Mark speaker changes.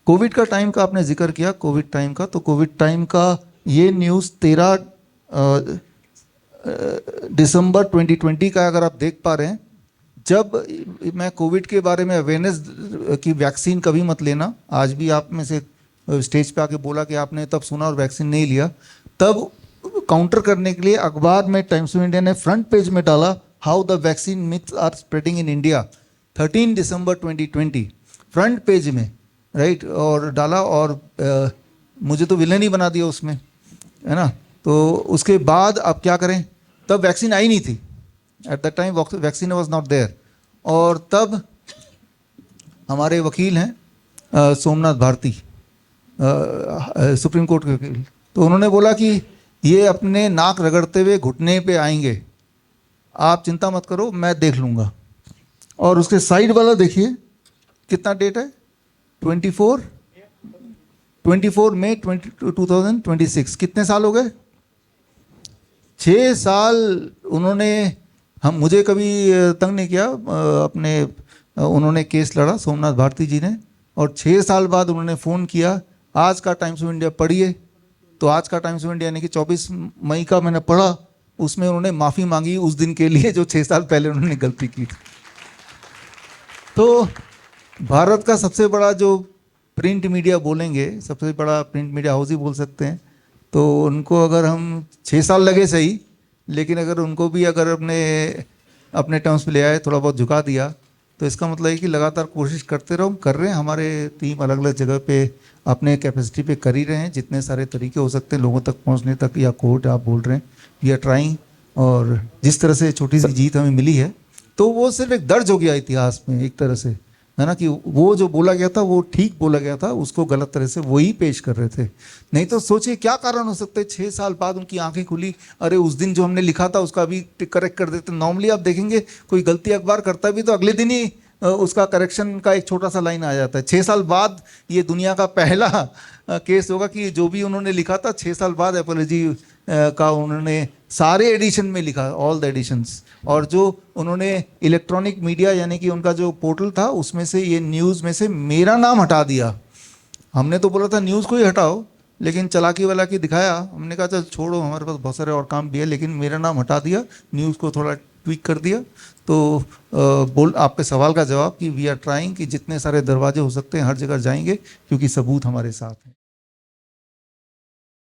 Speaker 1: Covid का time का आपने जिक्र किया, कोविड टाइम का, तो कोविड टाइम का ये न्यूज़ 13 दिसंबर 2020 का अगर आप देख पा रहे हैं, जब मैं कोविड के बारे में अवेयरनेस की वैक्सीन कभी मत लेना, आज भी आप में से स्टेज पे आके बोला कि आपने तब सुना और वैक्सीन नहीं लिया, तब काउंटर करने के लिए अखबार में टाइम्स ऑफ इंडिया ने फ्रंट पेज में डाला how the vaccine myths are spreading in India, 13 दिसंबर 2020 फ्रंट पेज में, राइट, और डाला, और मुझे तो विलन ही बना दिया उसमें, है ना। तो उसके बाद अब क्या करें, तब वैक्सीन आई नहीं थी, at the time vaccine was not there, और तब हमारे वकील हैं सोमनाथ भारती, सुप्रीम कोर्ट के वकील, तो उन्होंने बोला कि ये अपने नाक रगड़ते हुए घुटने पे आएंगे, आप चिंता मत करो, मैं देख लूँगा। और उसके साइड वाला देखिए कितना डेट है, 24 मई 2026, कितने साल हो गए, 6 साल उन्होंने, मुझे कभी तंग नहीं किया, उन्होंने केस लड़ा सोमनाथ भारती जी ने, और 6 साल बाद उन्होंने फ़ोन किया, आज का टाइम्स ऑफ इंडिया पढ़िए, तो आज का टाइम्स ऑफ इंडिया यानी कि 24 मई का मैंने पढ़ा, उसमें उन्होंने माफ़ी मांगी उस दिन के लिए जो 6 साल पहले उन्होंने गलती की। तो भारत का सबसे बड़ा जो प्रिंट मीडिया बोलेंगे, सबसे बड़ा प्रिंट मीडिया हाउस ही बोल सकते हैं, तो उनको अगर हम 6 साल लगे सही, लेकिन अगर उनको भी अगर अपने टर्म्स पे ले आए, थोड़ा बहुत झुका दिया, तो इसका मतलब है कि लगातार कोशिश करते रहो, हम कर रहे हैं, हमारे टीम अलग अलग जगह पे अपने कैपेसिटी पे कर ही रहे हैं, जितने सारे तरीके हो सकते हैं लोगों तक पहुंचने तक, या कोर्ट आप बोल रहे हैं, वी आर ट्राइंग, और जिस तरह से छोटी सी जीत हमें मिली है, तो वो सिर्फ एक दर्ज हो गया इतिहास में एक तरह से, है ना, कि वो जो बोला गया था वो ठीक बोला गया था, उसको गलत तरह से वही पेश कर रहे थे। नहीं तो सोचिए क्या कारण हो सकते, 6 साल बाद उनकी आंखें खुली, अरे उस दिन जो हमने लिखा था उसका भी करेक्ट कर देते। नॉर्मली आप देखेंगे कोई गलती अखबार करता भी तो अगले दिन ही उसका करेक्शन का एक छोटा सा लाइन आ जाता है। 6 साल बाद ये दुनिया का पहला केस होगा कि जो भी उन्होंने लिखा था 6 साल बाद एपोलॉजी का उन्होंने सारे एडिशन में लिखा, ऑल द एडिशंस, और जो उन्होंने इलेक्ट्रॉनिक मीडिया यानी कि उनका जो पोर्टल था उसमें से ये न्यूज़ में से मेरा नाम हटा दिया। हमने तो बोला था न्यूज़ को ही हटाओ, लेकिन चालाकी वाला की दिखाया, हमने कहा चल छोड़ो, हमारे पास बहुत सारे और काम भी है, लेकिन मेरा नाम हटा दिया, न्यूज़ को थोड़ा ट्वीक कर दिया। तो आपके सवाल का जवाब कि वी आर ट्राइंग, कि जितने सारे दरवाजे हो सकते हैं हर जगह जाएंगे, क्योंकि सबूत हमारे साथ हैं।